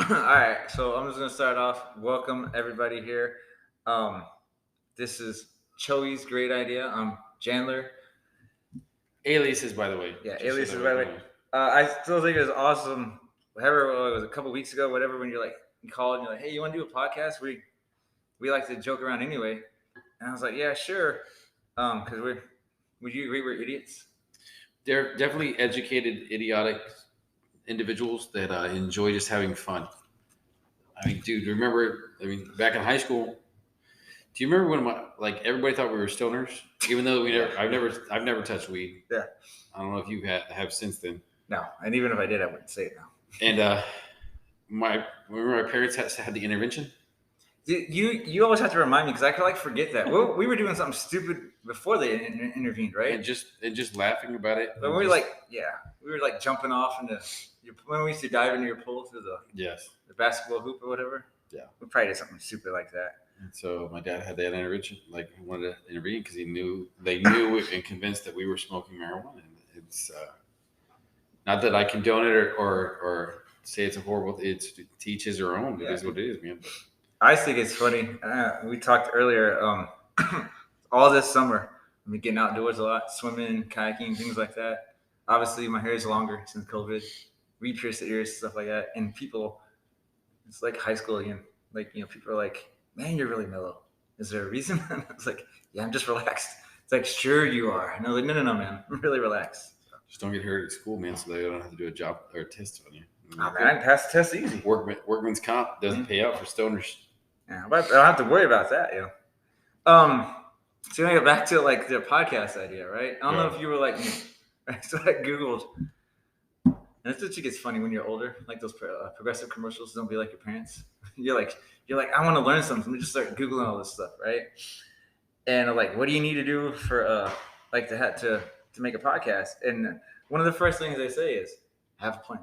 All right, so I'm just gonna start off. Welcome everybody here. Um, this is Choey's great idea. I'm Jandler. Aliases, by the way, Yeah, just so aliases that by we the way. know. I still think it was awesome. Whatever it was a couple weeks ago, whatever. When you're like you called and you're like, "Hey, you want to do a podcast?" We like to joke around anyway, and I was like, "Yeah, sure." Because would you agree we're idiots? They're definitely educated, idiotic individuals that enjoy just having fun. I mean, dude, remember? I mean, back in high school, do you remember when everybody thought we were stoners, even though Yeah, I've never touched weed. yeah. I don't know if you have since then. No, and even if I did, I wouldn't say it now. And remember my parents had the intervention, You always have to remind me because I could like forget that we were doing something stupid before they intervened, right? and just laughing about it, But and we were just like, yeah, we were like jumping off into when we used to dive into your pool through yes, the basketball hoop or whatever. yeah. We probably did something stupid like that. And so my dad had that intervention, like he wanted to intervene because they knew and convinced that we were smoking marijuana. And it's not that I condone it or say it's a horrible. It's to each his or own. It Yeah. is what it is, man. But I think it's funny. We talked earlier. All this summer, I've been getting outdoors a lot, swimming, kayaking, things like that. Obviously, my hair is longer since COVID. Re-pierced the ears, stuff like that. And people, it's like high school again. Like people are like, "Man, you're really mellow. Is there a reason?" It's like, "Yeah, I'm just relaxed." It's like, "Sure you are." And I was like, "No, man, I'm really relaxed." just don't get hurt at school, man, so they don't have to do a job or a test on you. Oh man, I can pass the test easy. Workman's comp doesn't pay out for stoners. Yeah, but I don't have to worry about that. Um, so I get back to like the podcast idea, right? I don't know if you were like me. So I googled, and it's just gets funny when you're older. Like those progressive commercials, don't be like your parents. you're like, I want to learn something. Let me just start googling all this stuff, right? And I'm like, what do you need to do for like to make a podcast? And one of the first things they say is have a plan,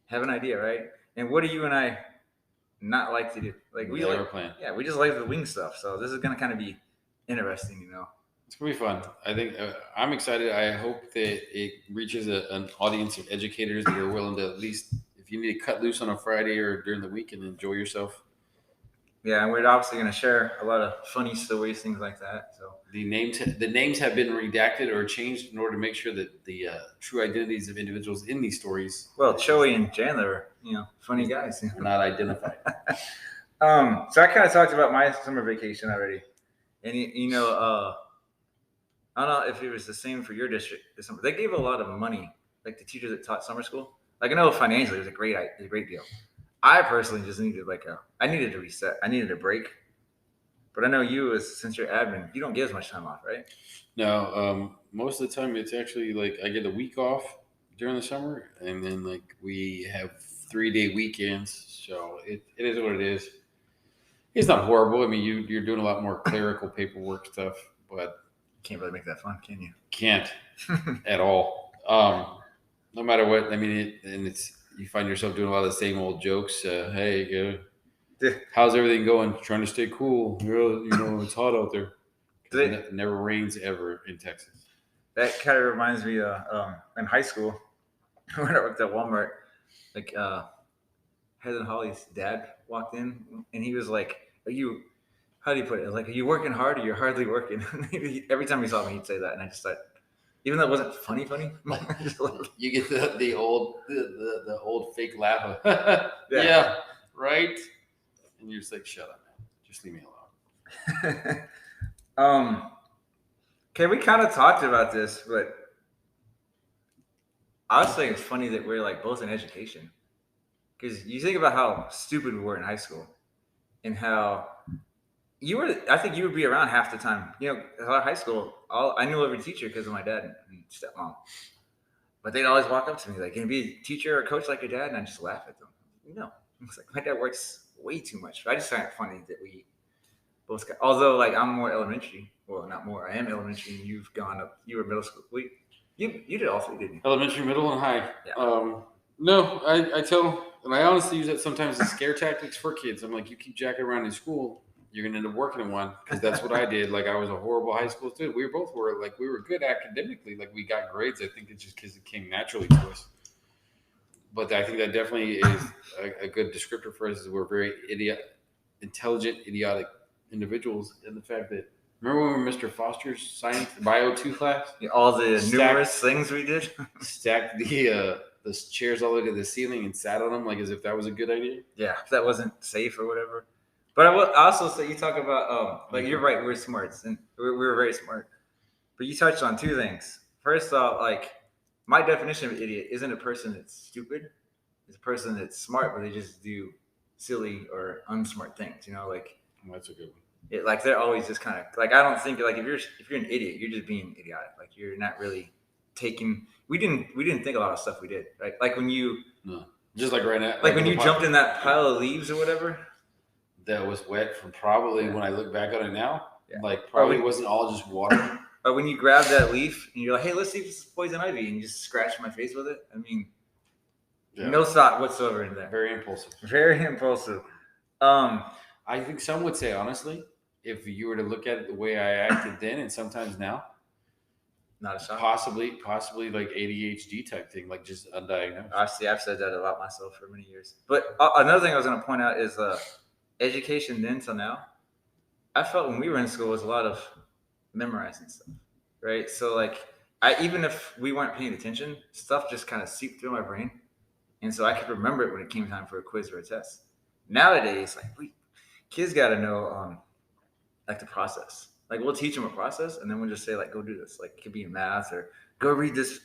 have an idea, right? And what do you and I not like to do? Like we Never like, plan. yeah, we just like the wing stuff. So this is gonna kind of be interesting. It's gonna be fun. I think I'm excited. I hope that it reaches an audience of educators that are willing to at least, if you need to cut loose on a Friday or during the week and enjoy yourself. Yeah, and we're obviously going to share a lot of funny stories, things like that. So The names have been redacted or changed in order to make sure that the true identities of individuals in these stories, well, Choey and Jandler are funny guys. are not identified. So I kind of talked about my summer vacation already, and I don't know if it was the same for your district this summer. They gave a lot of money, like the teachers that taught summer school. Like I know financially it was a great deal. I personally just needed I needed to reset. I needed a break. But I know you, since you're admin, you don't get as much time off, right? No, most of the time it's actually like I get a week off during the summer, and then like we have 3-day weekends. So it is what it is. It's not horrible. I mean, you're doing a lot more clerical paperwork stuff, but Can't really make that fun, can you? can't at all. No matter what. I mean, it's you find yourself doing a lot of the same old jokes. Hey, how's everything going? Trying to stay cool. It's hot out there. It never rains ever in Texas. That kind of reminds me in high school when I worked at Walmart, like Heather Holly's dad walked in and he was like, "Are you? How do you put it? Like, are you working hard or you're hardly working?" Every time he saw me, he'd say that, and I just thought, even though it wasn't funny, I just like, You get the old fake laugh. Yeah. Yeah, right. And you're just like, shut up, man. Just leave me alone. Okay, we kind of talked about this, but I was saying it's funny that we're like both in education because you think about how stupid we were in high school and how I think you would be around half the time. At our high school, I knew every teacher because of my dad and stepmom. But they'd always walk up to me like, "Can you be a teacher or a coach like your dad?" And I just laugh at them. No, it's like my dad works way too much. But I just find it funny that we both got. Although like I'm more elementary. Well, not more. I am elementary, and you've gone up. You were middle school. You did all three, didn't you? Elementary, middle, and high. Yeah. No, I tell, and I honestly use that sometimes as scare tactics for kids. I'm like, you keep jacking around in school, you're gonna end up working in one, because that's what I did. Like I was a horrible high school student. We were good academically. Like we got grades. I think it's just because it came naturally to us. But I think that definitely is a good descriptor for us. Is we're very intelligent, idiotic individuals, and the fact that remember when we were Mr. Foster's science bio 2 class, all the numerous things we did, stacked the chairs all the way to the ceiling and sat on them like as if that was a good idea. Yeah, if that wasn't safe or whatever. But I will also say you talk about like you're right, we're smarts and we're very smart. But you touched on two things. First off, like my definition of idiot isn't a person that's stupid. It's a person that's smart, but they just do silly or unsmart things. You know, like that's a good one. Like they're always just kind of like I don't think like if you're an idiot, you're just being idiotic. Like you're not really taking. We didn't think a lot of stuff we did. Right? Like when you just like right now, like when you jumped in that pile of leaves or whatever. That was wet from probably when I look back on it now. Yeah. Like probably wasn't all just water. Or when you grab that leaf and you're like, hey, let's see if this is poison ivy, and you just scratch my face with it. I mean, no thought whatsoever in that. Very impulsive. Very impulsive. I think some would say, honestly, if you were to look at it the way I acted then and sometimes now, not a shock. Possibly like ADHD type thing, like just undiagnosed. I've said that about myself for many years. But another thing I was going to point out is education then till now. I felt when we were in school was a lot of memorizing stuff, right? So like even if we weren't paying attention, stuff just kind of seeped through my brain, and so I could remember it when it came time for a quiz or a test. Nowadays, like kids got to know like the process. Like we'll teach them a process, and then we'll just say like, go do this. Like it could be in math or go read this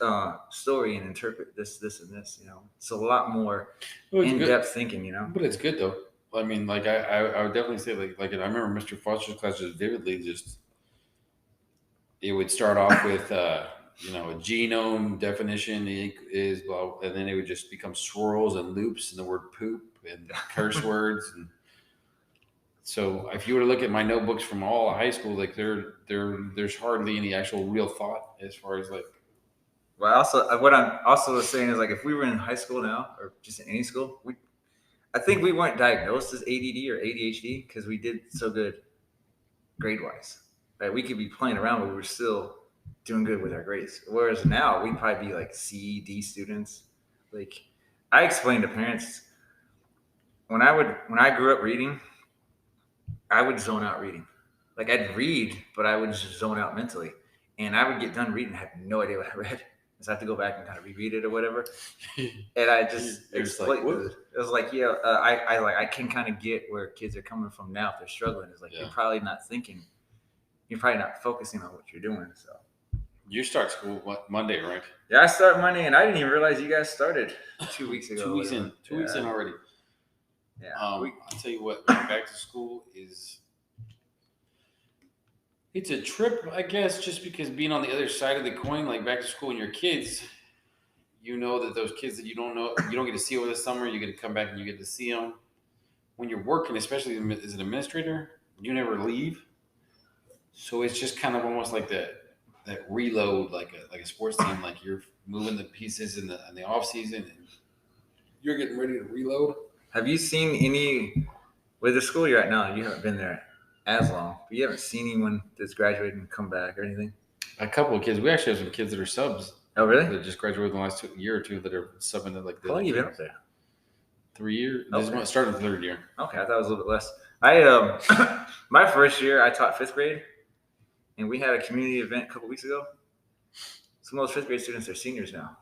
story and interpret this, and this. You know, it's a lot more in-depth thinking. You know, but it's good though. I mean, like I would definitely say like I remember Mr. Foster's class just vividly. Just it would start off with a genome definition is blah, and then it would just become swirls and loops and the word poop and curse words and. So if you were to look at my notebooks from all high school, like there's hardly any actual real thought as far as like. Well, also what I'm also saying is like if we were in high school now or just in any school, I think we weren't diagnosed as ADD or ADHD because we did so good grade wise. Right? We could be playing around, but we were still doing good with our grades. Whereas now we'd probably be like C, D students. Like I explained to parents when I grew up reading. I would zone out reading. Like I'd read, but I would just zone out mentally. And I would get done reading and have no idea what I read. So I have to go back and kind of reread it or whatever. And I just exploit it. It was like, I can kind of get where kids are coming from now if they're struggling. It's like you're probably not thinking, you're probably not focusing on what you're doing. So you start school Monday, right? Yeah, I start Monday, and I didn't even realize you guys started 2 weeks ago. 2 weeks in. 2 weeks in already. Yeah. I'll tell you what, back to school it's a trip, I guess, just because being on the other side of the coin, like back to school and your kids, you know that those kids that you don't know, you don't get to see over the summer, you get to come back and you get to see them. When you're working, especially as an administrator, you never leave. So it's just kind of almost like that reload, like a sports team, like you're moving the pieces in the off season and you're getting ready to reload. Have you seen any with the school you're at now? You haven't been there as long, but you haven't seen anyone that's graduated and come back or anything? A couple of kids. We actually have some kids that are subs. Oh, really? That just graduated in the last year or two that are subbing to like. How long have you been up there? 3 years. Okay. This is starting the third year. Okay, I thought it was a little bit less. I my first year I taught fifth grade, and we had a community event a couple weeks ago. Some of those fifth grade students are seniors now.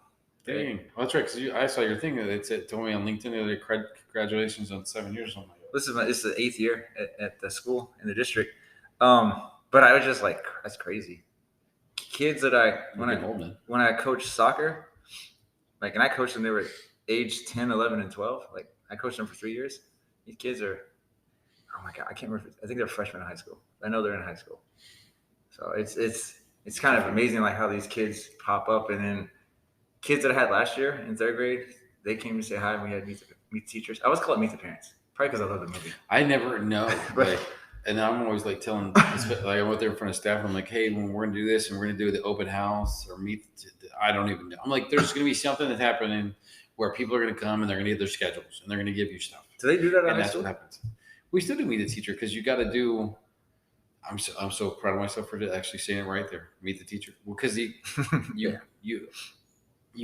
Dang, well, that's right. Because I saw your thing that it told me on LinkedIn that congratulations on 7 years or something. This is the 8th year at the school in the district. But I was just like, that's crazy. Kids that when I coached soccer, like, and I coached them, they were age 10, 11, and 12. Like, I coached them for 3 years. These kids are, oh my God, I can't remember. I think they're freshmen in high school. I know they're in high school. So it's kind of amazing, like how these kids pop up, and then kids that I had last year in third grade, they came to say hi, and we had meet teachers. I always call it meet the parents, probably because I love the movie. I never know, and I'm always like telling, like I went there in front of staff, and I'm like, hey, when we're gonna do this, and we're gonna do the open house or meet, I don't even know. I'm like, there's gonna be something that's happening where people are gonna come and they're gonna get their schedules and they're gonna give you stuff. Do they do that? And that's what happens. We still do meet the teacher because you got to do. I'm so proud of myself for actually saying it right there. Meet the teacher. Well, because you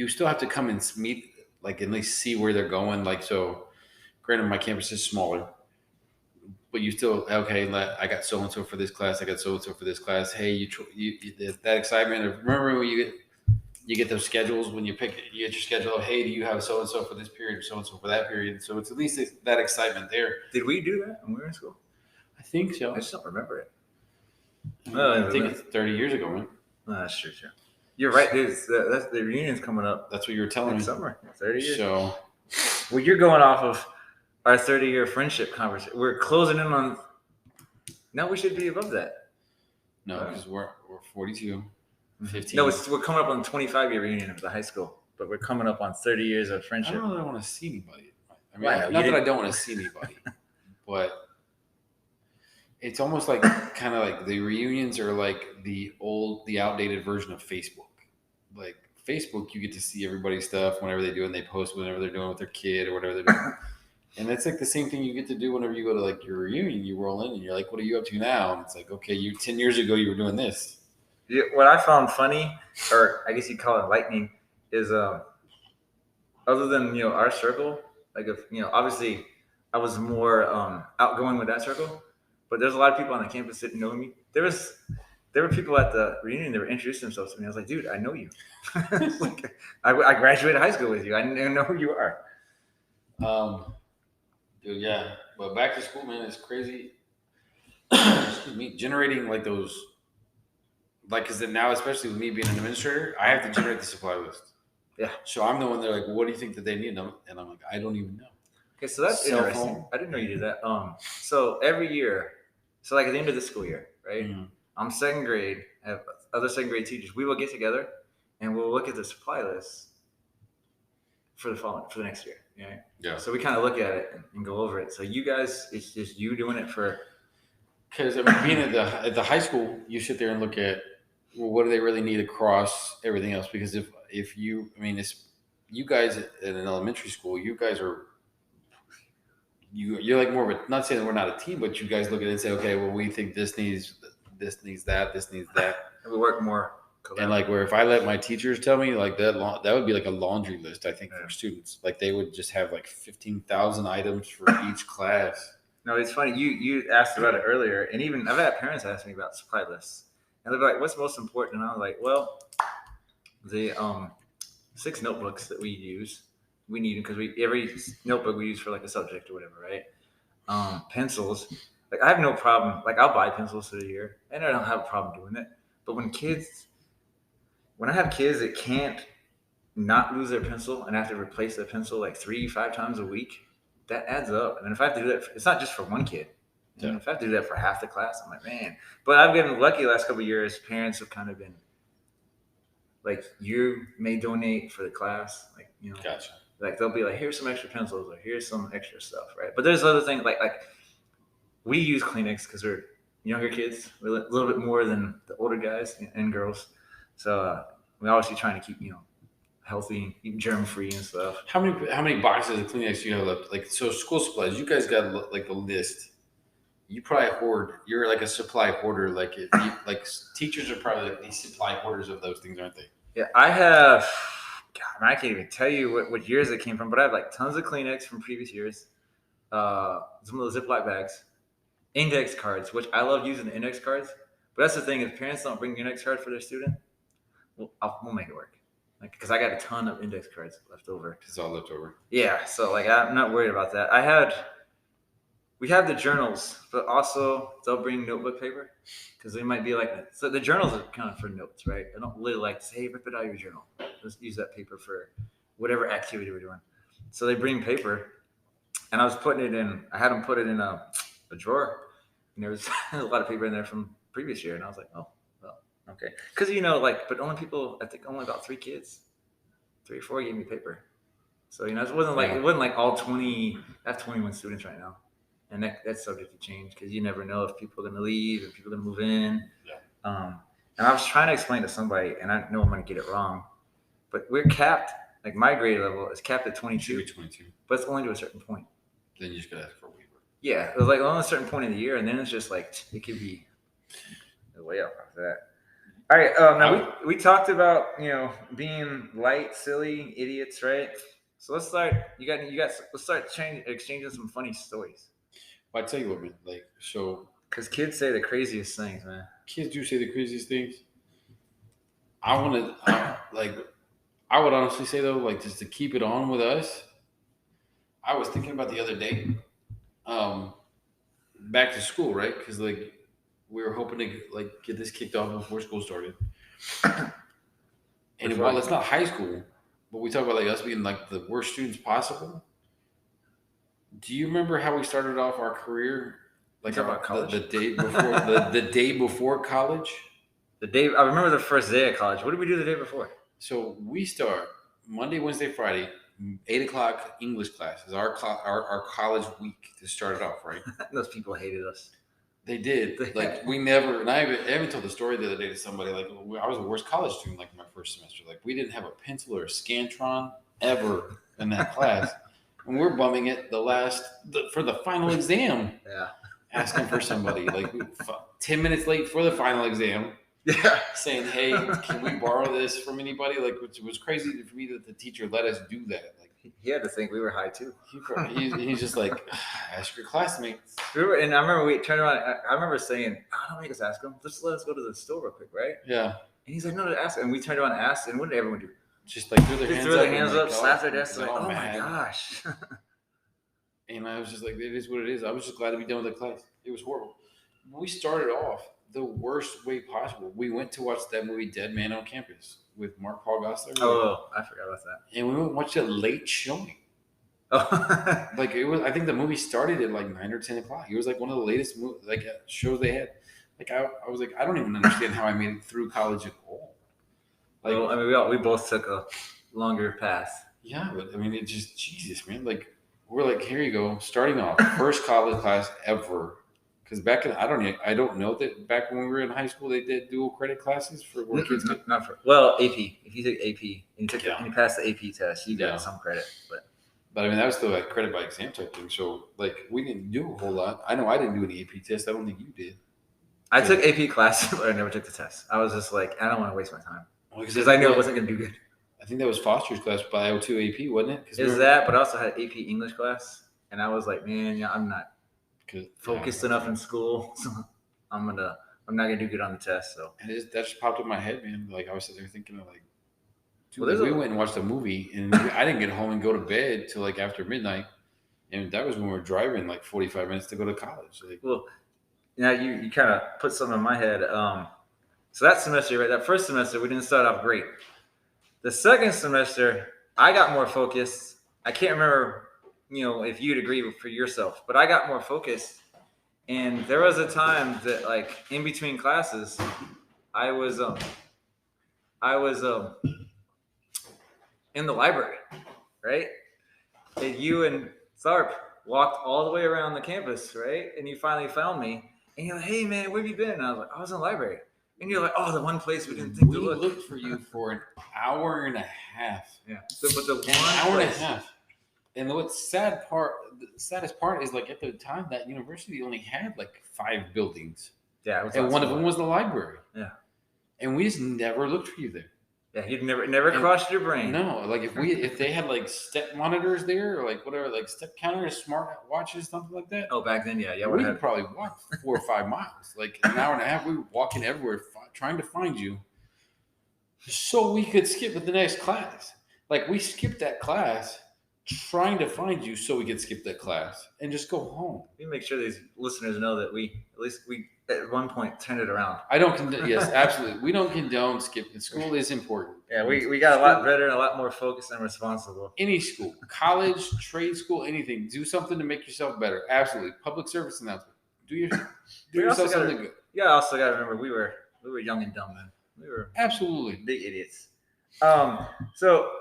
still have to come and meet like at least see where they're going. Like, so granted, my campus is smaller, but you still okay. I got so and so for this class. I got so and so for this class. Hey, that excitement of remember when you get those schedules when you get your schedule of hey, do you have so and so for this period, so and so for that period. So it's at least that excitement there. Did we do that when we were in school? I think so. I just don't remember it. I think it's 30 years ago, man. No, that's true. You're right, dude. That's the reunion's coming up. That's what you were telling me. Summer, 30 years. So, well, you're going off of our 30-year friendship conversation. We're closing in on. Now we should be above that. No, because we're 42, 15. No, we're coming up on the 25-year reunion of the high school, but we're coming up on 30 years of friendship. I don't really want to see anybody. I mean, not that I don't want to see anybody, but it's almost like kind of like the reunions are like the outdated version of Facebook. Like Facebook, you get to see everybody's stuff whenever they do, and they post whenever they're doing with their kid or whatever they're doing. And that's like the same thing you get to do whenever you go to like your reunion. You roll in and you're like, "What are you up to now?" And it's like, "Okay, 10 years ago you were doing this." Yeah, what I found funny, or I guess you'd call it lightning, is other than our circle, like if obviously I was more outgoing with that circle, but there's a lot of people on the campus that know me. There were people at the reunion that were introducing themselves to me. I was like, dude, I know you. Like, I graduated high school with you. I know who you are. Dude, yeah. But back to school, man, it's crazy. Excuse me, generating like those, like, because now, especially with me being an administrator, I have to generate the supply list. Yeah. So I'm the one they're like, well, what do you think that they need? And I'm like, I don't even know. Okay, so that's interesting. I didn't know you did that. So every year, so like at the end of the school year, right? Mm-hmm. I'm second grade. I have other second grade teachers. We will get together and we'll look at the supply list for the next year. Yeah. So we kind of look at it and go over it. So you guys, it's just you doing it for. Because I mean, being at the high school, you sit there and look at, well, what do they really need across everything else? Because if you, I mean, it's you guys at an elementary school, you guys are. You're like more of a, not saying that we're not a team, but you guys look at it and say, okay, well, we think this needs that. And we work more. And like where if I let my teachers tell me like that would be like a laundry list, I think, for students. Like they would just have like 15,000 items for each class. No, it's funny. You asked about it earlier, and even I've had parents ask me about supply lists, and they're like, "What's most important?" And I was like, "Well, the 6 notebooks that we use, we need them because every notebook we use for like a subject or whatever, right? Pencils, like I have no problem. Like I'll buy pencils for the year, and I don't have a problem doing it. But when I have kids that can't not lose their pencil and have to replace their pencil like 3-5 times a week, that adds up. And then if I have to do that, it's not just for one kid. Yeah. If I have to do that for half the class, I'm like, man. But I've been lucky the last couple of years. Parents have kind of been like, you may donate for the class, like Gotcha. Like they'll be like, here's some extra pencils or here's some extra stuff, right? But there's other things like we use Kleenex because we're younger kids, we're a little bit more than the older guys and girls. So we're obviously trying to keep healthy, germ free and stuff. How many boxes of Kleenex do you have left? Like so, school supplies. You guys got like a list. You probably hoard. You're like a supply hoarder. Like teachers are probably like these supply hoarders of those things, aren't they? Yeah, I have. God, I can't even tell you what years it came from, but I have like tons of Kleenex from previous years. Some of the Ziploc bags, index cards, which I love using the index cards. But that's the thing: if parents don't bring index card for their student, we'll make it work. Like, because I got a ton of index cards left over. It's all left over. Yeah, so like I'm not worried about that. We have the journals, but also they'll bring notebook paper because they might be like, so the journals are kind of for notes, right? I don't really like to say, hey, rip it out of your journal. Let's use that paper for whatever activity we're doing. So they bring paper, and I had them put it in a drawer, and there was a lot of paper in there from previous year, and I was like, oh, well, okay. Because, but only about 3 kids, 3 or 4 gave me paper. So, it wasn't like all 20, I have 21 students right now. And that's subject to change because you never know if people are going to leave, if people are going to move in. Yeah. And I was trying to explain to somebody, and I know I'm going to get it wrong, but we're capped. Like my grade level is capped at 22. 22. But it's only to a certain point. Then you just got to ask for a waiver. Yeah. It was like on a certain point in the year, and then it's just like it could be way up after that. All right. Now we talked about being light, silly idiots, right? So let's start. Let's start exchanging some funny stories. But I tell you what, man. Like, so because kids say the craziest things, man. Kids do say the craziest things. I want to like. I would honestly say though, like just to keep it on with us. I was thinking about the other day, um, back to school, right? Because like we were hoping to like get this kicked off before school started. And while it's not high school, but we talk about like us being like the worst students possible. Do you remember how we started off our career? Like about college? The day before the day before college. I remember the first day of college. What did we do the day before? So we start Monday, Wednesday, Friday, 8:00 English class is our college week to start it off, right? Those people hated us. They did. Like we never. And I even told the story the other day to somebody. Like I was the worst college student. Like my first semester. Like we didn't have a pencil or a Scantron ever in that class, and we're bumming it for the final exam. Yeah. Asking for somebody like 10 minutes late for the final exam. Yeah. Saying, hey, can we borrow this from anybody? Like, which was crazy for me that the teacher let us do that. Like, he had to think we were high too. He's just like, ask your classmates. And I remember we turned around. I remember saying, "Oh, don't make us ask them. Just let us go to the store real quick, right?" Yeah. And he's like, "No, ask." And we turned around and asked. And what did everyone do? Just like threw their hands up, slap their desks, like, "Oh my gosh!" And I was just like, "It is what it is." I was just glad to be done with the class. It was horrible. We started off the worst way possible. We went to watch that movie Dead Man on Campus with Mark Paul Gosselaar. Oh, I forgot about that. And we went and watched a late showing. Oh. Like it was, I think the movie started at like 9 or 10 o'clock. It was like one of the latest shows they had. Like I was like, I don't even understand how I made it through college at all. Like, well, I mean, we both took a longer path. Yeah, but I mean, it just Jesus, man. Like we're like, here you go, starting off first college class ever. Because back in, I don't know that back when we were in high school they did dual credit classes for where kids could. Not for AP. If you took AP and you passed the AP test, you got some credit. But I mean that was still like credit by exam type thing. So like we didn't do a whole lot. I know I didn't do any AP test. I don't think you did. I took AP classes, but I never took the test. I was just like, I don't want to waste my time because I knew I wasn't going to do good. I think that was Foster's class by O2 AP, wasn't it? But I also had AP English class, and I was like, man, yeah, I'm not focused enough in school, so I'm not gonna do good on the test. So that just popped up in my head, man. Like I was sitting there thinking of like, dude, we went and watched a movie, and I didn't get home and go to bed till like after midnight, and that was when we were driving like 45 minutes to go to college. Like, well, now you kind of put something in my head. So that semester, right? That first semester, we didn't start off great. The second semester, I got more focused. I can't remember, if you'd agree for yourself, but I got more focused. And there was a time that, like, in between classes, I was in the library, right? And you and Tharp walked all the way around the campus, right? And you finally found me. And you're like, hey, man, where have you been? And I was like, I was in the library. And you're like, oh, the one place we didn't think to look. We looked for you for an hour and a half. Yeah. But the hour and a half. And the saddest part is, like, at the time, that university only had like 5 buildings. Yeah. And one of them was the library. Yeah. And we just never looked for you there. Yeah, you'd never crossed your brain. No, like if they had like step monitors there or like whatever, like step counters, smart watches, something like that. Oh, back then, yeah, we could probably walk 4 or 5 miles, like an hour and a half. We were walking everywhere trying to find you, so we could skip at the next class. Like we skipped that class trying to find you, so we could skip that class and just go home. We make sure these listeners know that we at one point turned it around. I don't condone. Yes, absolutely. We don't condone skipping. School is important. Yeah, we got a lot better and a lot more focused and responsible. Any school, college, trade school, anything. Do something to make yourself better. Absolutely. Public service announcement. Do yourself something good. Yeah, I also got to remember we were young and dumb then. We were absolutely big idiots. So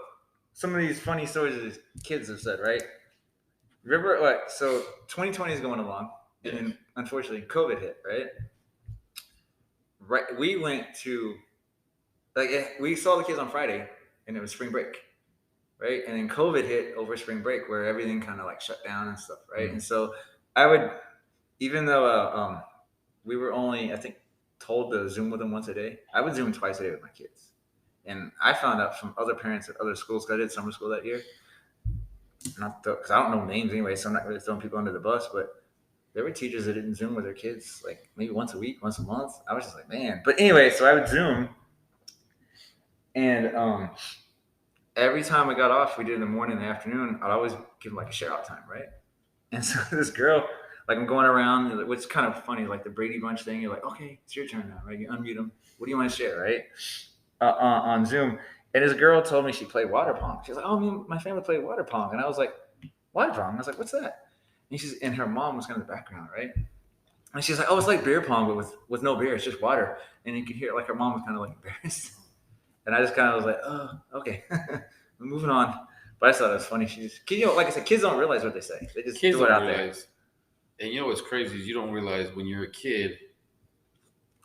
some of these funny stories that these kids have said, right? Remember, so 2020 is going along. And then, unfortunately, COVID hit, right? Right. We went to, we saw the kids on Friday, and it was spring break, right? And then COVID hit over spring break, where everything kind of like shut down and stuff, right? Mm-hmm. And so I would, even though we were only, I think, told to Zoom with them once a day, I would Zoom twice a day with my kids. And I found out from other parents at other schools, because I did summer school that year, not because I don't know names anyway, so I'm not really throwing people under the bus, but there were teachers that didn't Zoom with their kids like maybe once a week, once a month. I was just like, man. But anyway, so I would Zoom, and every time I got off, we did in the morning and the afternoon. I'd always give them like a share out time, right? And so this girl, like I'm going around, which is kind of funny, like the Brady Bunch thing. You're like, okay, it's your turn now, right? You unmute them. What do you want to share, right? On Zoom. And this girl told me she played water pong. She was like, oh, me and my family played water pong. And I was like, water pong? I was like, what's that? And her mom was kind of in the background, right? And she's like, oh, it's like beer pong, but with no beer. It's just water. And you could hear like her mom was kind of like embarrassed. And I just kind of was like, oh, okay. Moving on. But I thought it was funny. Like I said, kids don't realize what they say. They just Kids throw it don't out realize. There. And you know what's crazy is you don't realize when you're a kid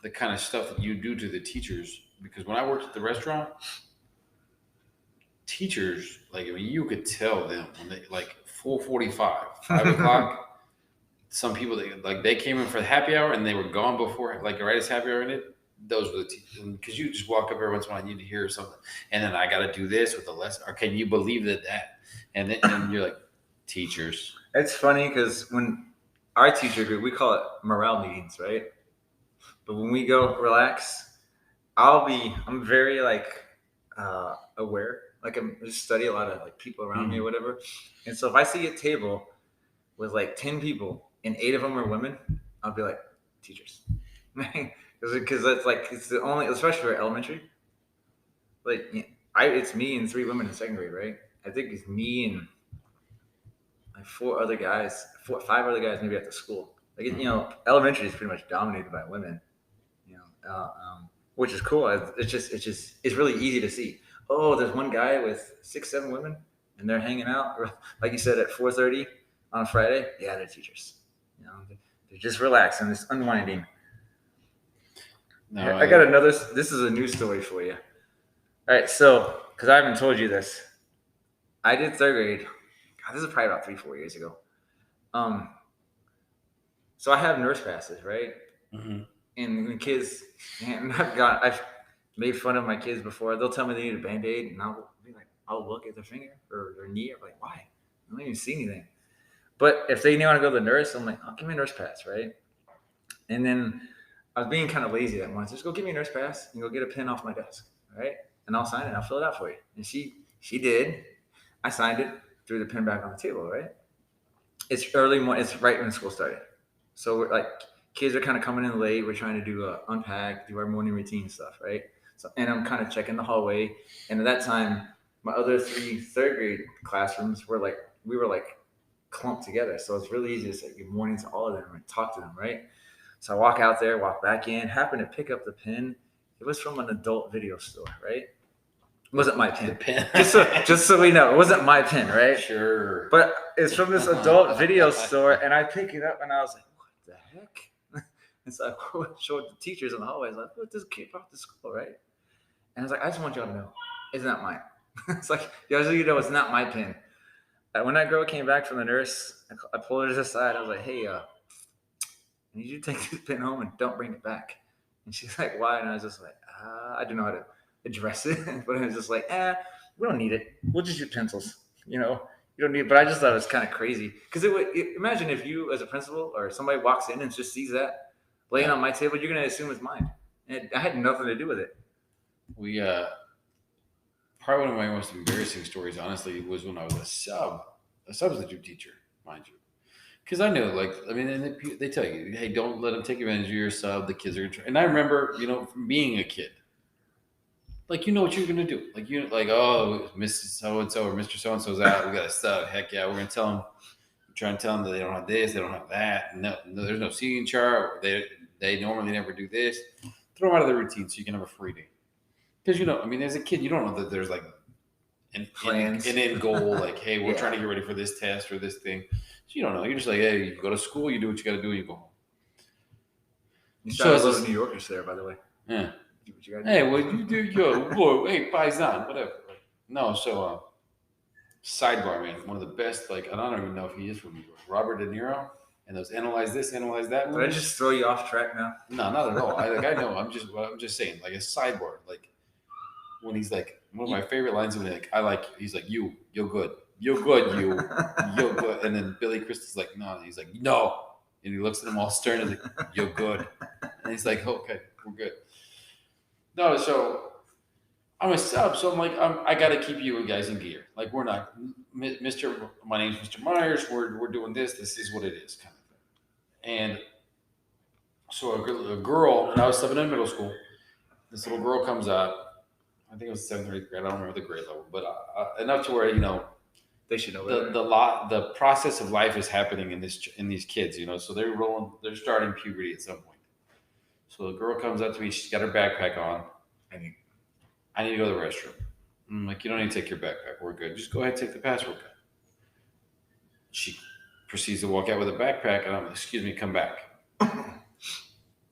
the kind of stuff that you do to the teachers. Because when I worked at the restaurant, teachers, like, I mean, you could tell them when they, like, 4:45, 5 o'clock, some people, they came in for the happy hour and they were gone before, like, right as happy hour ended. Those were the teachers. Because you just walk up every once in a while and you need to hear something. And then I got to do this with the lesson. Or can you believe that? And then and you're like, teachers. It's funny because when our teacher group, we call it morale meetings, right? But when we go relax, I'm very like aware. Like I just study a lot of like people around me or whatever. And so if I see a table with like 10 people and 8 of them are women, I'll be like, teachers. Because that's like, it's the only, especially for elementary. Like, it's me and 3 women in second grade, right? I think it's me and like 5 other guys maybe at the school. Like, elementary is pretty much dominated by women, which is cool. It's really easy to see. Oh, there's one guy with 6, 7 women, and they're hanging out, like you said, at 4:30 on a Friday. Yeah, they're teachers. They're just relaxing, just unwinding. No, I got another. This is a news story for you. All right, so because I haven't told you this, I did 3rd grade. God, this is probably about 3-4 years ago. So I have nurse passes, right? Mm-hmm. And the kids, and I've made fun of my kids before. They'll tell me they need a Band-Aid, and I'll be like, I'll look at their finger or their knee. I'm like, why? I don't even see anything. But if they want to go to the nurse, I'm like, oh, give me a nurse pass, right? And then I was being kind of lazy that once. Just go give me a nurse pass and go get a pen off my desk, right? And I'll sign it. I'll fill it out for you. And she did. I signed it, threw the pen back on the table, right? It's early morning. It's right when school started. So we're like, kids are kind of coming in late. We're trying to do unpack, do our morning routine stuff, right? So, and I'm kind of checking the hallway. And at that time, my other 3 3rd grade classrooms were like, we were like clumped together. So it's really easy to say good morning to all of them and talk to them, right? So I walk out there, walk back in, happen to pick up the pen. It was from an adult video store, right? It wasn't my pen. just so we know, it wasn't my pen, right? Sure. But it's from this adult video store, and I pick it up, and I was like, what the heck? And so I showed the teachers in the hallway. I was like, what, this kid brought to school, right? And I was like, I just want y'all to know, it's not mine. It's like, it's not my pen. When that girl came back from the nurse, I pulled her aside. I was like, hey, I need you to take this pen home and don't bring it back. And she's like, why? And I was just like, I don't know how to address it. But I was just like, we don't need it. We'll just use pencils. You don't need it. But I just thought it was kind of crazy. Because imagine if you as a principal or somebody walks in and just sees that laying on my table, you're going to assume it's mine. And I had nothing to do with it. We, probably one of my most embarrassing stories, honestly, was when I was a substitute teacher, mind you. Because I know, like, I mean, and they tell you, hey, don't let them take advantage of your sub. The kids are, and I remember, from being a kid, like, what you're gonna do, like, oh, Mrs. So and So or Mr. So and So's out. We got a sub. Heck yeah, we're gonna tell them. Try and tell them that they don't have this, they don't have that. No, there's no seating chart. They normally never do this. Throw them out of the routine so you can have a free day. Because I mean, as a kid, you don't know that there's like an end goal, like, hey, we're trying to get ready for this test or this thing. So you don't know. You're just like, hey, you go to school, you do what you got to do, you go home. You saw a lot of New Yorkers there, by the way. Yeah. Hey, well, you do your hey, paisan, whatever. No, so sidebar, man, one of the best. Like, I don't even know if he is from New York. Robert De Niro, and those analyze this, analyze that. Did I just throw you off track now? No, not at all. I know. I'm just saying, like, a sidebar, like when he's like, one of my favorite lines of it, like, he's like, you're good. you're good, you're good. And then Billy Crystal's like, no. He's like, no. And he looks at him all stern and he's like, you're good. And he's like, okay, we're good. No, so I'm a sub, so I'm like, I got to keep you guys in gear. Like, we're not, Mr. My name's Mr. Myers. We're doing this. This is what it is, kind of thing. And so a girl, and I was subbing in middle school. This little girl comes out. I think it was 7th or 8th grade. I don't remember the grade level, but enough to where they should know the process of life is happening in these kids. So they're starting puberty at some point. So the girl comes up to me. She's got her backpack on. I need to go to the restroom. I'm like, you don't need to take your backpack. We're good. Just go ahead and take the password card. She proceeds to walk out with a backpack, and I'm like, excuse me, come back.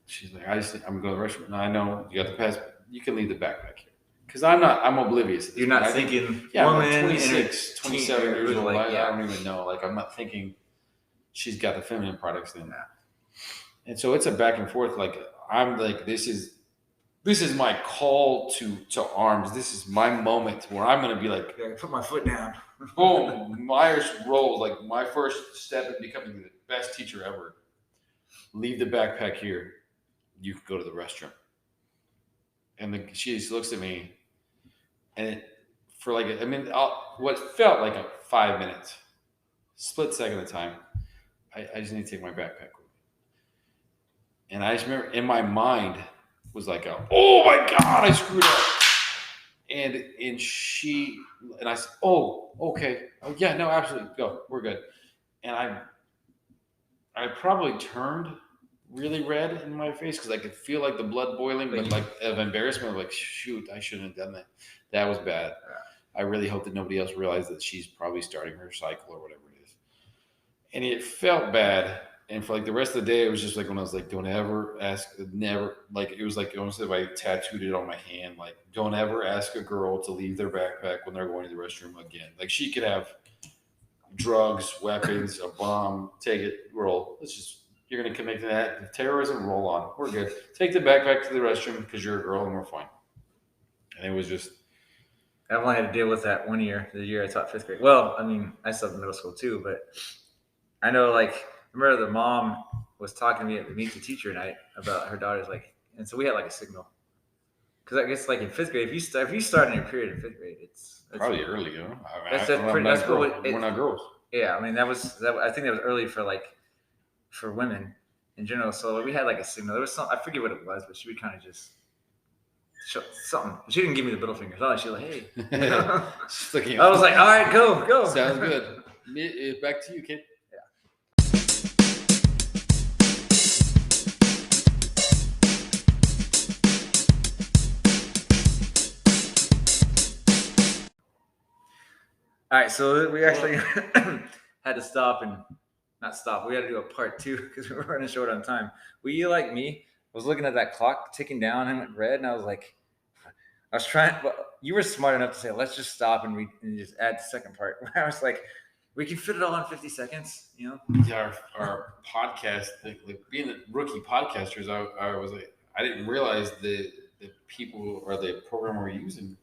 She's like, I'm going to the restroom. No, I know you got the pass. You can leave the backpack here. Because I'm oblivious. You're not thinking, I'm like 26, 27 years old. I don't even know. Like, I'm not thinking she's got the feminine products in that. And so it's a back and forth. Like, I'm like, this is my call to arms. This is my moment where I'm going to be like, put my foot down. Boom. Myers rolls. Like, my first step in becoming the best teacher ever. Leave the backpack here. You can go to the restroom. And she just looks at me, and what felt like a 5 minutes, split second of time, I just need to take my backpack with me. And I just remember in my mind was like, oh my God, I screwed up. And I said, oh, okay. Oh yeah, no, absolutely. Go. We're good. And I probably turned really red in my face because I could feel like the blood boiling, but like of embarrassment, like, shoot, I shouldn't have done that. That was bad. I really hope that nobody else realized that she's probably starting her cycle or whatever it is. And it felt bad. And for like the rest of the day, it was just like when I was like, don't ever ask, never, like it was like almost if I tattooed it on my hand, like don't ever ask a girl to leave their backpack when they're going to the restroom again. Like she could have drugs, weapons, a bomb, take it, roll. You're going to commit to that terrorism, roll on. We're good. Take the backpack to the restroom because you're a girl and we're fine. And it was just. I've only had to deal with that 1 year, the year I taught 5th grade. Well, I mean, I subbed in middle school too, but I know, like, I remember the mom was talking to me at the Meet the Teacher night about her daughter's, like, and so we had like a signal. Because I guess, like, in 5th grade, if you start in your period in 5th grade, it's probably early, you know? That's cool. We're not girls. Yeah, I mean, I think that was early for women in general. So we had like a signal. There was I forget what it was, but she would kind of just show something. She didn't give me the middle finger. She was like, hey. I was like, all right, go. Sounds good. Back to you, kid. All right, so we actually had to stop and not stop. We had to do a part 2 because we were running short on time. Were you like me? I was looking at that clock ticking down and it went red, and I was like, you were smart enough to say, let's just stop and just add the second part. I was like, we can fit it all in 50 seconds, you know? Yeah, our podcast, like being the rookie podcasters, I was like, I didn't realize the people or the program we're using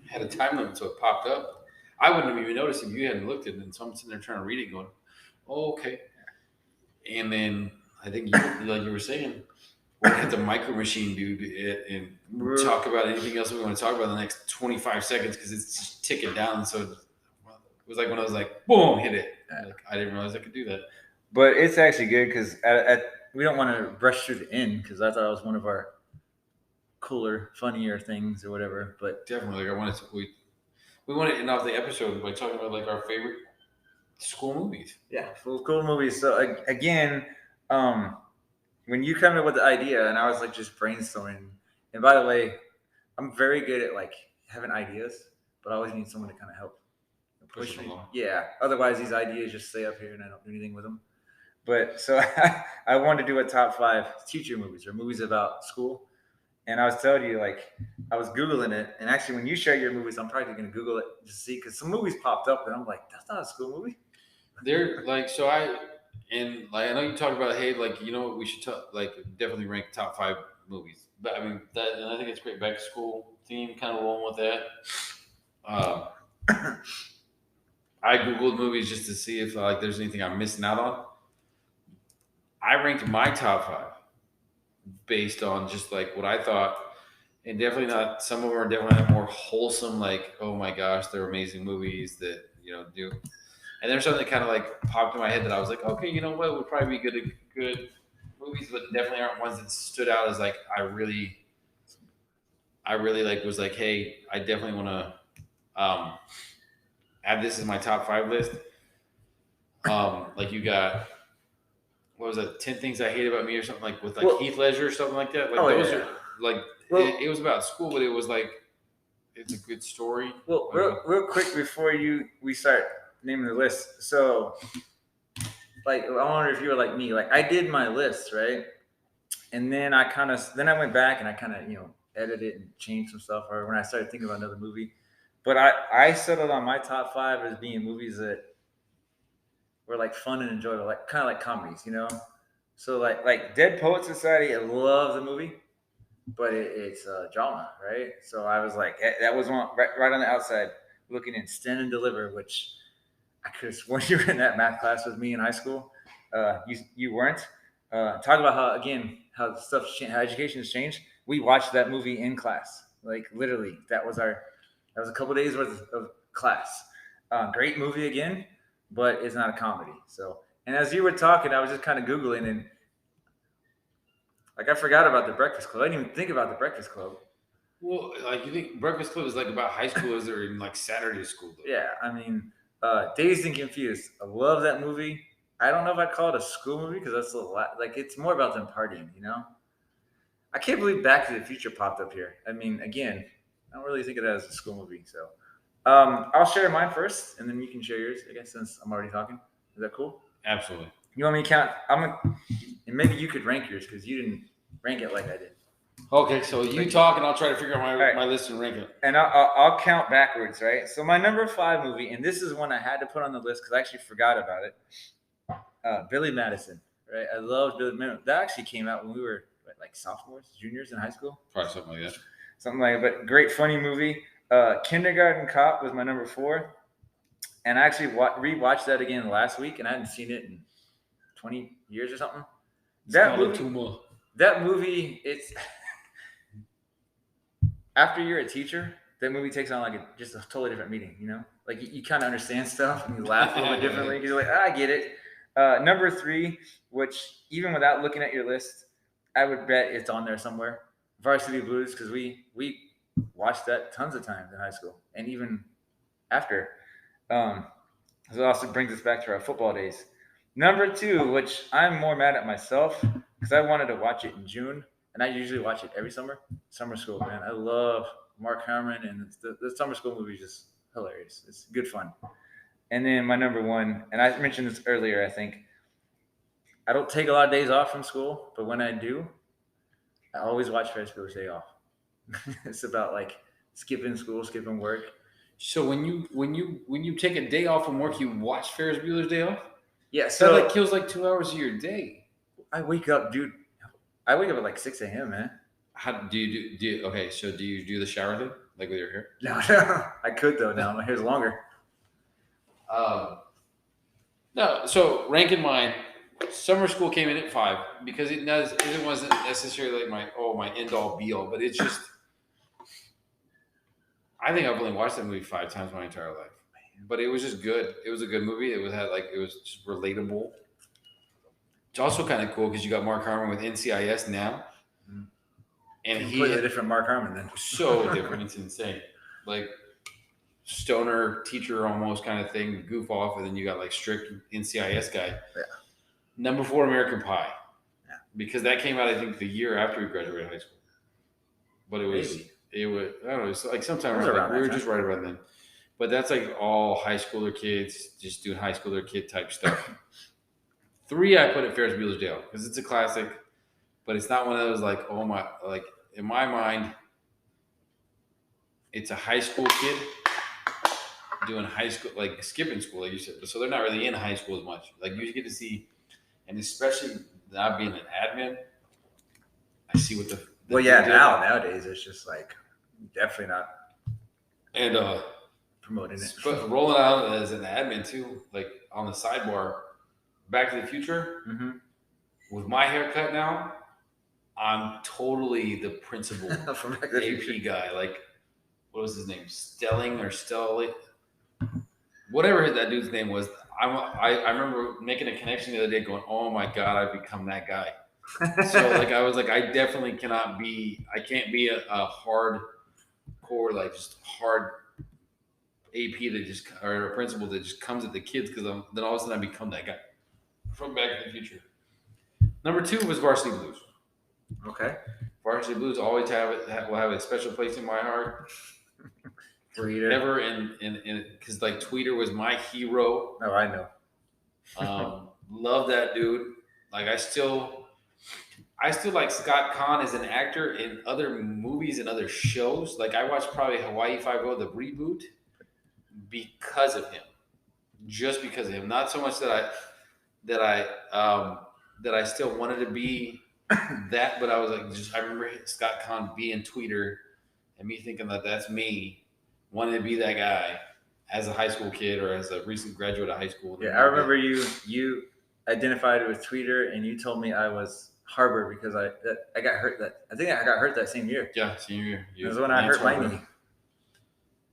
had a time limit, so it popped up. I wouldn't have even noticed if you hadn't looked at it, and so I'm sitting there trying to read it going, oh, okay. And then I think like you were saying, we're going to have the micro machine dude and talk about anything else we want to talk about in the next 25 seconds because it's just ticking down. So it was like when I was like, boom, hit it. Like, I didn't realize I could do that. But it's actually good because we don't want to rush through the end because I thought it was one of our cooler, funnier things or whatever. But definitely, like we want to end off the episode by talking about like our favorite school movies. Yeah, cool movies. So again, when you come up with the idea, and I was like just brainstorming. And by the way, I'm very good at like having ideas, but I always need someone to kind of help push me. Yeah. Otherwise, these ideas just stay up here and I don't do anything with them. But so I wanted to do a top 5 teacher movies or movies about school. And I was telling you, like, I was Googling it. And actually, when you share your movies, I'm probably going to Google it to see. Because some movies popped up, and I'm like, that's not a school movie. They're like, so I know you talk about, hey, like, you know what, we should definitely rank top 5 movies. But I mean, and I think it's great. Back to school theme, kind of rolling with that. I googled movies just to see if like there's anything I'm missing out on. I ranked my top 5 based on just like what I thought, and definitely not. Some of them are definitely more wholesome. Like, oh my gosh, they're amazing movies that do. And there's something that kind of like popped in my head that I was like, okay, you know what would probably be good movies, but definitely aren't ones that stood out as like I really like was like, hey, I definitely want to add this as my top 5 list. Like you got what was it, 10 Things I Hate About Me or something like with like Heath Ledger or something like that. Like those are like it was about school, but it was like it's a good story. Well, real quick before we start naming the list, so like I wonder if you were like me, like I did my list, right? And then I went back and I kind of edited and changed some stuff, or when I started thinking about another movie. But I settled on my top 5 as being movies that were like fun and enjoyable, like kind of like comedies, So like Dead Poet Society, I love the movie, but it's a drama, right? So I was like, that was one right on the outside looking in Stand and Deliver, which I could have sworn you were in that math class with me in high school. You weren't. Talk about how stuff how education has changed. We watched that movie in class, like literally. That was a couple days worth of class. Great movie again, but it's not a comedy. So, and as you were talking, I was just kind of googling and like I forgot about the Breakfast Club. I didn't even think about the Breakfast Club. Well, like you think Breakfast Club is like about high schoolers that are in like Saturday school though. Yeah, I mean, Dazed and Confused. I love that movie. I don't know if I'd call it a school movie because that's a lot. Like it's more about them partying, I can't believe Back to the Future popped up here. I mean, again, I don't really think of it as a school movie. So, I'll share mine first, and then you can share yours. I guess since I'm already talking, is that cool? Absolutely. You want me to count? And maybe you could rank yours because you didn't rank it like I did. Okay, so you talk, and I'll try to figure out my list and rank it. And I'll count backwards, right? So my number 5 movie, and this is one I had to put on the list because I actually forgot about it. Billy Madison, right? I loved Billy Madison. That actually came out when we were like sophomores, juniors in high school. Probably something like that. Something like that. But great, funny movie. Kindergarten Cop was my number 4. And I actually rewatched that again last week, and I hadn't seen it in 20 years or something. That movie, it's after you're a teacher, that movie takes on like just a totally different meaning, Like you kind of understand stuff and you laugh a little bit differently because you're like, I get it. Number 3, which even without looking at your list, I would bet it's on there somewhere. Varsity Blues, because we watched that tons of times in high school and even after. It also brings us back to our football days. Number 2, which I'm more mad at myself because I wanted to watch it in June, and I usually watch it every summer. Summer School, man. I love Mark Harmon, and the Summer School movie is just hilarious. It's good fun. And then my number 1, and I mentioned this earlier, I think, I don't take a lot of days off from school, but when I do, I always watch Ferris Bueller's Day Off. It's about like skipping school, skipping work. So when you take a day off from work, you watch Ferris Bueller's Day Off? Yeah, so that like kills like 2 hours of your day. I wake up, dude. I wake up at like 6 a.m., man. How do you do? Okay, so do you do the shower thing like with your hair? No, I could though. Now my hair's longer. No. So ranking mine, summer school came in at 5 because it wasn't necessarily like my end all be all, but it's just. I think I've only watched that movie 5 times my entire life, but it was just good. It was a good movie. It was just relatable. It's also kind of cool because you got Mark Harmon with NCIS now, and completely different Mark Harmon then. So different. It's insane. Like stoner teacher almost kind of thing, goof off, and then you got like strict NCIS guy. Yeah. Number 4, American Pie. Yeah. Because that came out I think the year after we graduated high school, but it was. Maybe. It was, I don't know, it's like sometime around we were just right around then. But that's like all high schooler kids just doing high schooler kid type stuff. 3, I put at Ferris Bueller's Day Off because it's a classic, but it's not one of those like, oh my, like in my mind, it's a high school kid doing high school, like skipping school, like you said. So they're not really in high school as much. Like you get to see, and especially not being an admin, I see what the well, yeah, nowadays it's just like definitely not. And promoting it. But rolling out as an admin too, like on the sidebar, Back to the Future. Mm-hmm. With my haircut now, I'm totally the principal From Back to the AP Future. guy. Like, what was his name? Stelling or Stelling? Whatever that dude's name was. I remember making a connection the other day going, oh my God, I've become that guy. So like I was like, I definitely cannot be, I can't be a hardcore, like just hard AP that just, or a principal that just comes at the kids because then all of a sudden I become that guy from Back to the Future. Number 2 was Varsity Blues. Okay. Varsity Blues always will have a special place in my heart. Forever, and because like Tweeter was my hero. Oh, I know. Love that dude. Like I still like Scott Conn as an actor in other movies and other shows. Like I watched probably Hawaii Five-0 the reboot because of him, just because of him. Not so much that I still wanted to be that, but I was like, I remember Scott Conn being Tweeter, and me thinking that that's me. Wanted to be that guy as a high school kid or as a recent graduate of high school. Yeah, I remember you identified with Tweeter, and you told me I was Harbor because I got hurt I think I got hurt that same year. Yeah, senior year. It was when I hurt my knee.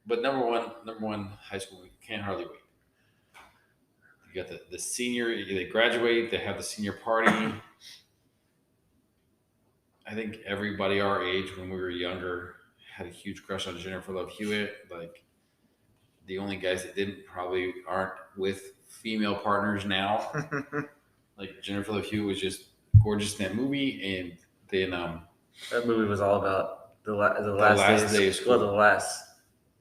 But number one high school, you can't hardly wait. You got the senior, they graduate, they have the senior party. I think everybody our age when we were younger had a huge crush on Jennifer Love Hewitt. Like the only guys that didn't probably aren't with female partners now. Like Jennifer Love Hewitt was just gorgeous in that movie, and then that movie was all about the last day of school. Well, the last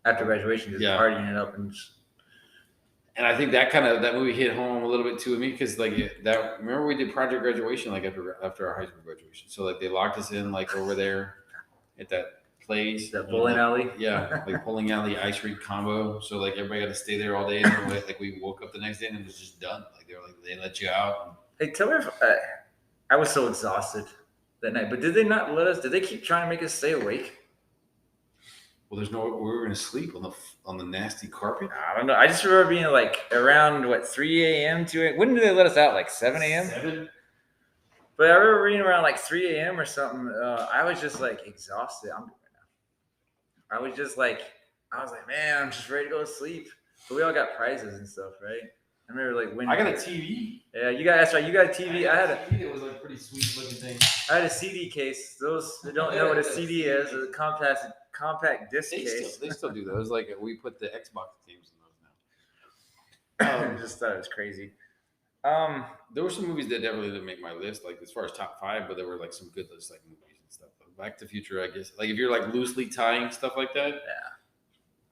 after graduation, just partying it up and. And I think that movie hit home a little bit too with me because like that. Remember we did Project Graduation like after our high school graduation. So like they locked us in like over there at that place, that bowling alley. Yeah, like bowling alley ice rink combo. So like everybody got to stay there all day. And like we woke up the next day and it was just done. Like they let you out. Hey, tell me if I was so exhausted that night. But did they not let us? Did they keep trying to make us stay awake? Well, we were going to sleep on the nasty carpet. I don't know. I just remember being like around 3 a.m. 2 a.m. When did they let us out? Like 7 a.m. 7. But I remember being around like 3 a.m. or something. I was just like exhausted. I was like, man, I'm just ready to go to sleep. But we all got prizes and stuff, right? I remember like when I got a TV. Yeah, that's right. You got a TV. I had a TV that was like pretty sweet looking thing. I had a CD case. Those who don't know what a CD is, a compact disc case. They still do those. Like we put the Xbox games in those now. I just thought it was crazy. There were some movies that definitely didn't make my list, like as far as top 5, but there were like some good lists, like movies and stuff. But Back to the Future, I guess. Like if you're like loosely tying stuff like that. Yeah.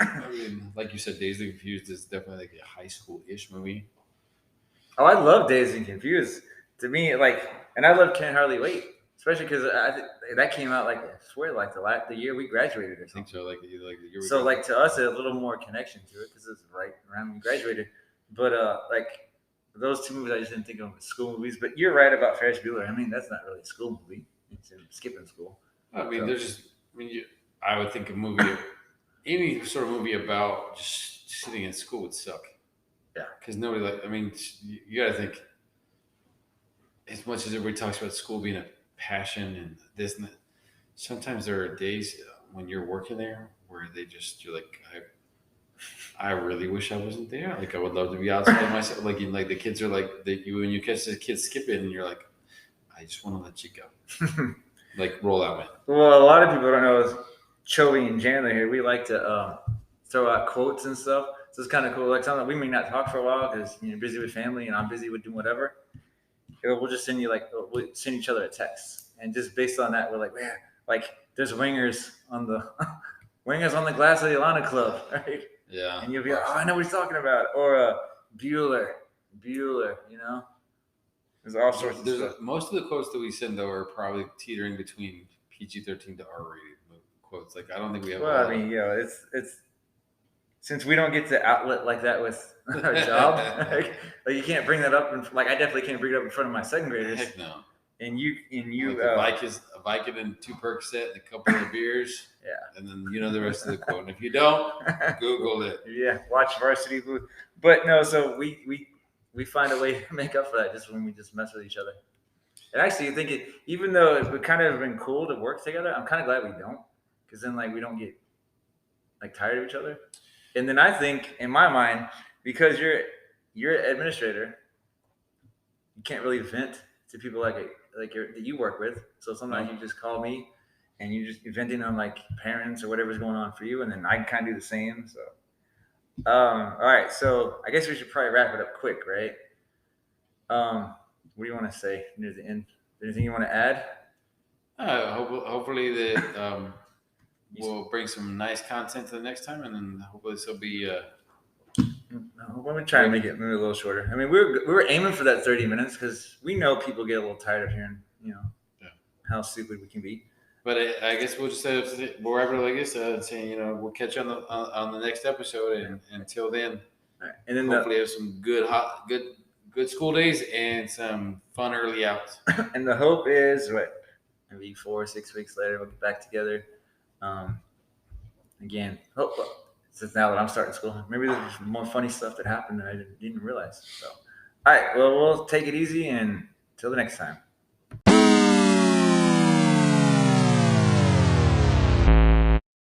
I mean, like you said, Dazed and Confused is definitely like a high school-ish movie. Oh, I love Dazed and Confused. To me, and I love Can't Hardly Wait, especially because I think that came out I swear the year we graduated or something. I think so, like the year we graduated. So to us, a little more connection to it because it's right around when we graduated. But those two movies, I just didn't think of them as school movies. But you're right about Ferris Bueller. I mean, that's not really a school movie. It's skipping school. I mean, I would think a movie. Any sort of movie about just sitting in school would suck. Yeah. Because nobody you got to think, as much as everybody talks about school being a passion and this and that, sometimes there are days when you're working there where you're like, I really wish I wasn't there. Like I would love to be outside myself. Like the kids are like, when you catch the kids skipping and you're like, I just want to let you go. Like roll out, man. Well, a lot of people don't know is Choey and Jandler here, we like to throw out quotes and stuff. So it's kind of cool. Like something we may not talk for a while because you're busy with family and I'm busy with doing whatever. We'll just send you we'll send each other a text, and just based on that, we're like, man, there's wingers on the glass of the Alana Club, right? Yeah. And you'll be like, oh, I know what he's talking about, or Bueller, you know. There's all sorts of stuff. Most of the quotes that we send though are probably teetering between PG-13 to R-rated quotes. Like I don't think we have. Well, I mean, it's since we don't get to outlet like that with our job, like you can't bring that up. I definitely can't bring it up in front of my second graders. Heck no. And you like a Viking and 2 Percocet and a couple of beers. Yeah. And then you know the rest of the quote. And if you don't, Google it. Yeah, watch Varsity Blues. But no, so we find a way to make up for that just when we just mess with each other. And actually, I think even though it would kind of have been cool to work together, I'm kind of glad we don't, because then like we don't get like tired of each other. And then I think in my mind, because you're an administrator, you can't really vent to people that you work with. So sometimes you just call me and you just venting on like parents or whatever's going on for you, and then I can kind of do the same. So, all right. So I guess we should probably wrap it up quick, right? What do you want to say near the end? Anything you want to add? Hopefully that we'll bring some nice content to the next time, and then hopefully this will be. I'm gonna try and make it maybe a little shorter. I mean, we were aiming for that 30 minutes because we know people get a little tired of hearing, how stupid we can be. But I guess we'll just say we'll wrap it up like this, saying we'll catch you on the next episode, and until then, right. And then hopefully have some good school days and some fun early outs. And the hope is maybe 4 or 6 weeks later we'll get back together. Again, hope. Since now that I'm starting school, maybe there's more funny stuff that happened that I didn't realize. So, all right, well, we'll take it easy and until the next time.